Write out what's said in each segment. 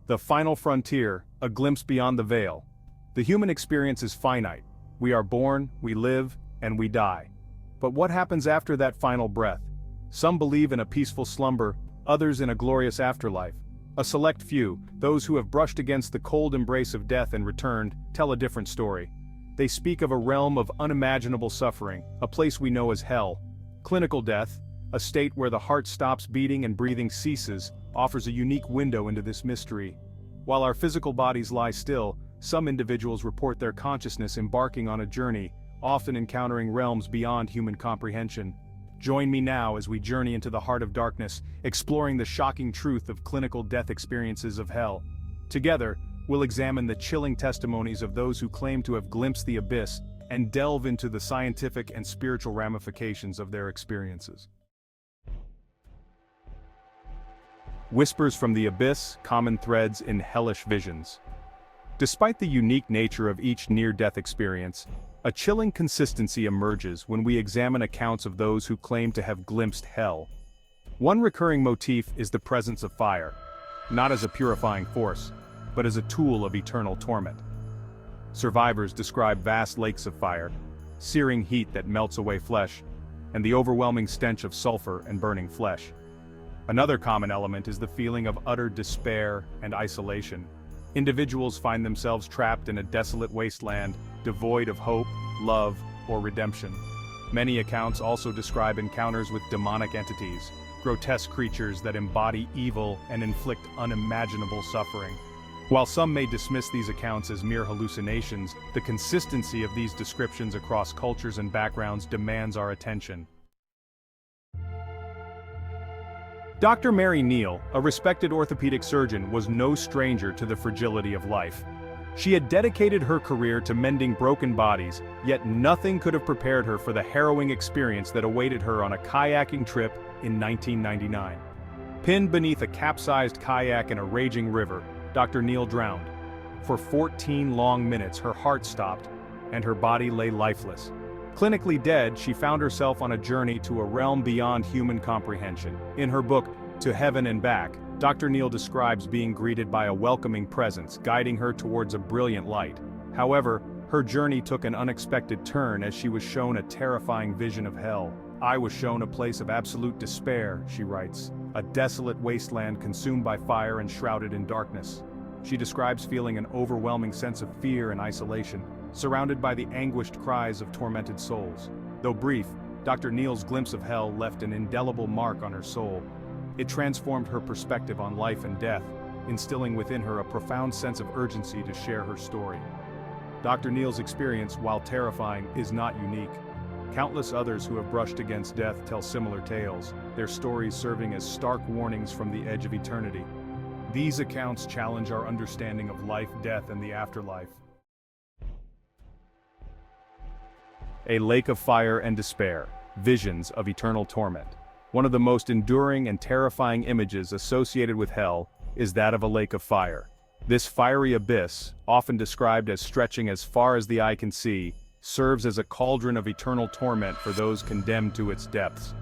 The final frontier, a glimpse beyond the veil. The human experience is finite. We are born, we live, and we die. But what happens after that final breath? Some believe in a peaceful slumber, others in a glorious afterlife. A select few, those who have brushed against the cold embrace of death and returned, tell a different story. They speak of a realm of unimaginable suffering, a place we know as hell. Clinical death, a state where the heart stops beating and breathing ceases, offers a unique window into this mystery. While our physical bodies lie still, some individuals report their consciousness embarking on a journey, often encountering realms beyond human comprehension. Join me now as we journey into the heart of darkness, exploring the shocking truth of clinical death experiences of hell. Together, we'll examine the chilling testimonies of those who claim to have glimpsed the abyss and delve into the scientific and spiritual ramifications of their experiences. Whispers from the abyss, common threads in hellish visions. Despite the unique nature of each near-death experience, a chilling consistency emerges when we examine accounts of those who claim to have glimpsed hell. One recurring motif is the presence of fire, not as a purifying force, but as a tool of eternal torment. Survivors describe vast lakes of fire, searing heat that melts away flesh, and the overwhelming stench of sulfur and burning flesh. Another common element is the feeling of utter despair and isolation. Individuals find themselves trapped in a desolate wasteland, devoid of hope, love, or redemption. Many accounts also describe encounters with demonic entities, grotesque creatures that embody evil and inflict unimaginable suffering. While some may dismiss these accounts as mere hallucinations, the consistency of these descriptions across cultures and backgrounds demands our attention. Dr. Mary Neal, a respected orthopedic surgeon, was no stranger to the fragility of life. She had dedicated her career to mending broken bodies, yet nothing could have prepared her for the harrowing experience that awaited her on a kayaking trip in 1999. Pinned beneath a capsized kayak in a raging river, Dr. Neal drowned. For 14 long minutes her heart stopped, and her body lay lifeless. Clinically dead, she found herself on a journey to a realm beyond human comprehension. In her book, To Heaven and Back, Dr. Neal describes being greeted by a welcoming presence, guiding her towards a brilliant light. However, her journey took an unexpected turn as she was shown a terrifying vision of hell. "I was shown a place of absolute despair," she writes, "a desolate wasteland consumed by fire and shrouded in darkness." She describes feeling an overwhelming sense of fear and isolation, surrounded by the anguished cries of tormented souls. Though brief, Dr. Neal's glimpse of hell left an indelible mark on her soul. It transformed her perspective on life and death, instilling within her a profound sense of urgency to share her story. Dr. Neal's experience, while terrifying, is not unique. Countless others who have brushed against death tell similar tales, their stories serving as stark warnings from the edge of eternity. These accounts challenge our understanding of life, death, and the afterlife. A lake of fire and despair, visions of eternal torment. One of the most enduring and terrifying images associated with hell is that of a lake of fire. This fiery abyss, often described as stretching as far as the eye can see, serves as a cauldron of eternal torment for those condemned to its depths.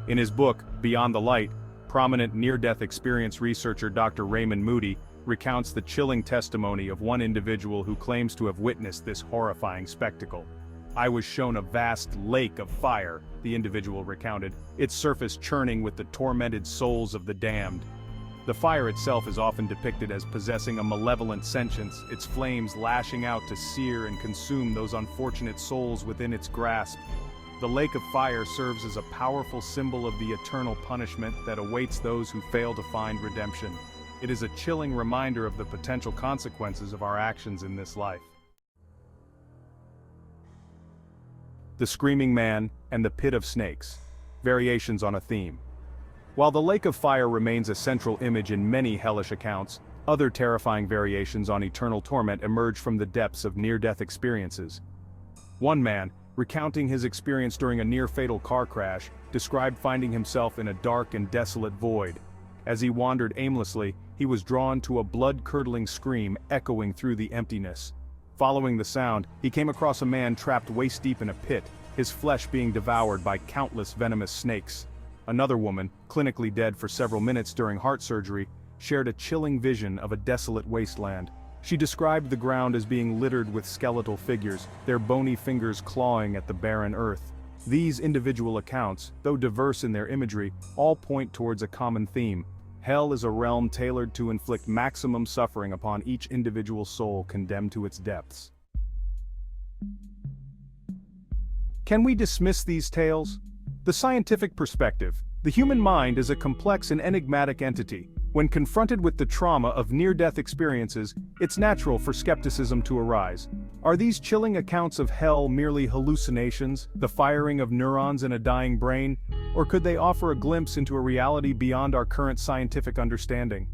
In his book, Beyond the Light, prominent near-death experience researcher Dr. Raymond Moody recounts the chilling testimony of one individual who claims to have witnessed this horrifying spectacle. "I was shown a vast lake of fire," the individual recounted, its surface churning with the tormented souls of the damned. The fire itself is often depicted as possessing a malevolent sentience, its flames lashing out to sear and consume those unfortunate souls within its grasp. The lake of fire serves as a powerful symbol of the eternal punishment that awaits those who fail to find redemption. It is a chilling reminder of the potential consequences of our actions in this life. The Screaming Man and the Pit of Snakes. Variations on a theme. While the lake of fire remains a central image in many hellish accounts, other terrifying variations on eternal torment emerge from the depths of near-death experiences. One man, recounting his experience during a near-fatal car crash, described finding himself in a dark and desolate void. As he wandered aimlessly, he was drawn to a blood-curdling scream echoing through the emptiness. Following the sound, he came across a man trapped waist-deep in a pit, his flesh being devoured by countless venomous snakes. Another woman, clinically dead for several minutes during heart surgery, shared a chilling vision of a desolate wasteland. She described the ground as being littered with skeletal figures, their bony fingers clawing at the barren earth. These individual accounts, though diverse in their imagery, all point towards a common theme. Hell is a realm tailored to inflict maximum suffering upon each individual soul condemned to its depths. Can we dismiss these tales? The scientific perspective. The human mind is a complex and enigmatic entity. When confronted with the trauma of near-death experiences, it's natural for skepticism to arise. Are these chilling accounts of hell merely hallucinations, the firing of neurons in a dying brain, or could they offer a glimpse into a reality beyond our current scientific understanding?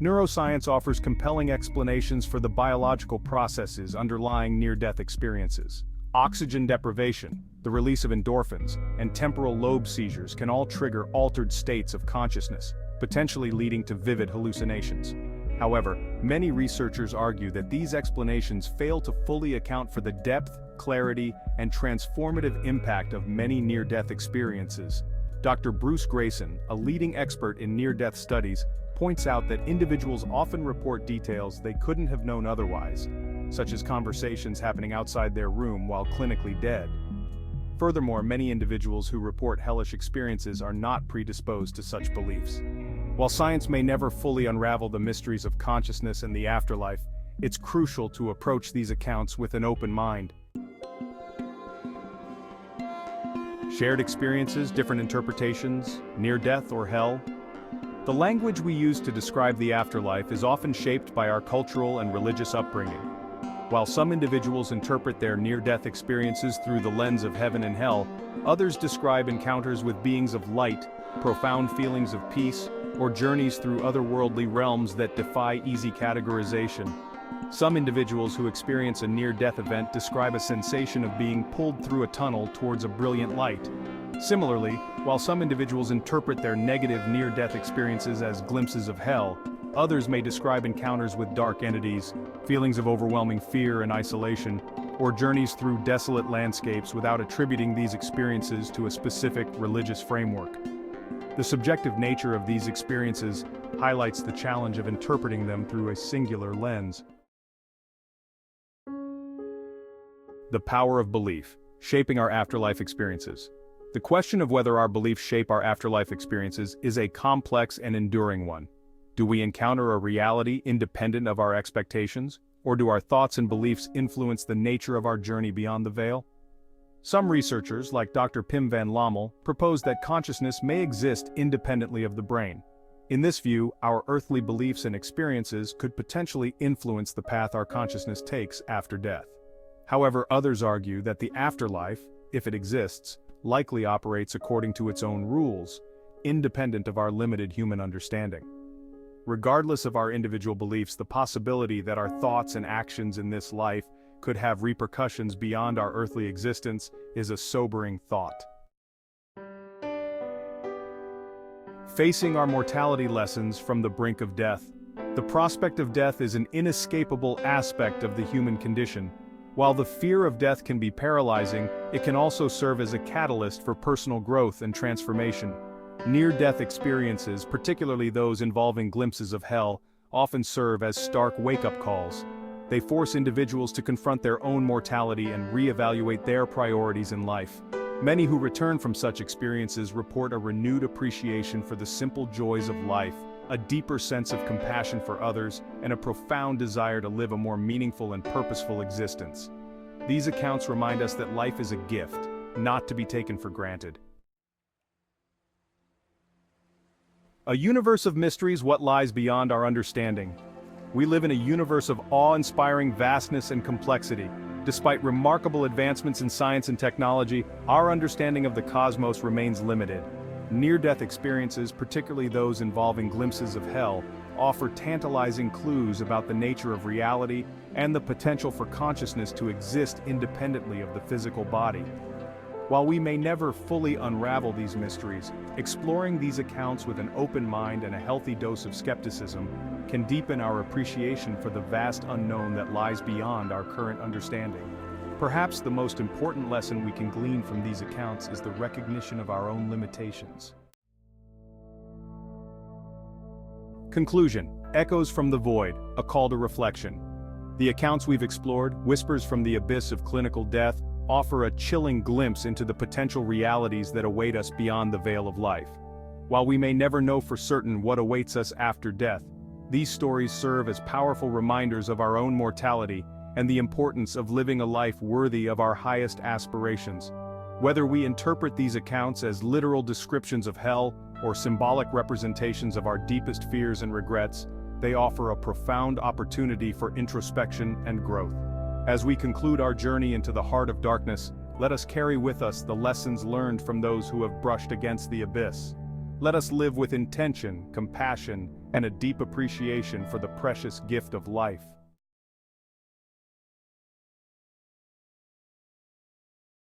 Neuroscience offers compelling explanations for the biological processes underlying near-death experiences. Oxygen deprivation, the release of endorphins, and temporal lobe seizures can all trigger altered states of consciousness, potentially leading to vivid hallucinations. However, many researchers argue that these explanations fail to fully account for the depth, clarity, and transformative impact of many near-death experiences. Dr. Bruce Grayson, a leading expert in near-death studies, points out that individuals often report details they couldn't have known otherwise, such as conversations happening outside their room while clinically dead. Furthermore, many individuals who report hellish experiences are not predisposed to such beliefs. While science may never fully unravel the mysteries of consciousness and the afterlife, it's crucial to approach these accounts with an open mind. Shared experiences, different interpretations, near death or hell. The language we use to describe the afterlife is often shaped by our cultural and religious upbringing. While some individuals interpret their near-death experiences through the lens of heaven and hell, others describe encounters with beings of light, profound feelings of peace, or journeys through otherworldly realms that defy easy categorization. Some individuals who experience a near-death event describe a sensation of being pulled through a tunnel towards a brilliant light. Similarly, while some individuals interpret their negative near-death experiences as glimpses of hell, others may describe encounters with dark entities, feelings of overwhelming fear and isolation, or journeys through desolate landscapes without attributing these experiences to a specific religious framework. The subjective nature of these experiences highlights the challenge of interpreting them through a singular lens. The power of belief, shaping our afterlife experiences. The question of whether our beliefs shape our afterlife experiences is a complex and enduring one. Do we encounter a reality independent of our expectations, or do our thoughts and beliefs influence the nature of our journey beyond the veil? Some researchers, like Dr. Pim van Lommel, propose that consciousness may exist independently of the brain. In this view, our earthly beliefs and experiences could potentially influence the path our consciousness takes after death. However, others argue that the afterlife, if it exists, likely operates according to its own rules, independent of our limited human understanding. Regardless of our individual beliefs, the possibility that our thoughts and actions in this life could have repercussions beyond our earthly existence is a sobering thought. Facing our mortality lessons from the brink of death. The prospect of death is an inescapable aspect of the human condition. While the fear of death can be paralyzing, it can also serve as a catalyst for personal growth and transformation. Near-death experiences, particularly those involving glimpses of hell, often serve as stark wake-up calls. They force individuals to confront their own mortality and reevaluate their priorities in life. Many who return from such experiences report a renewed appreciation for the simple joys of life, a deeper sense of compassion for others, and a profound desire to live a more meaningful and purposeful existence. These accounts remind us that life is a gift, not to be taken for granted. A universe of mysteries, what lies beyond our understanding. We live in a universe of awe-inspiring vastness and complexity. Despite remarkable advancements in science and technology, our understanding of the cosmos remains limited. Near-death experiences, particularly those involving glimpses of hell, offer tantalizing clues about the nature of reality and the potential for consciousness to exist independently of the physical body. While we may never fully unravel these mysteries, exploring these accounts with an open mind and a healthy dose of skepticism can deepen our appreciation for the vast unknown that lies beyond our current understanding. Perhaps the most important lesson we can glean from these accounts is the recognition of our own limitations. Conclusion: Echoes from the Void, a call to reflection. The accounts we've explored, whispers from the abyss of clinical death, offer a chilling glimpse into the potential realities that await us beyond the veil of life. While we may never know for certain what awaits us after death, these stories serve as powerful reminders of our own mortality and the importance of living a life worthy of our highest aspirations. Whether we interpret these accounts as literal descriptions of hell or symbolic representations of our deepest fears and regrets, they offer a profound opportunity for introspection and growth. As we conclude our journey into the heart of darkness, let us carry with us the lessons learned from those who have brushed against the abyss. Let us live with intention, compassion, and a deep appreciation for the precious gift of life.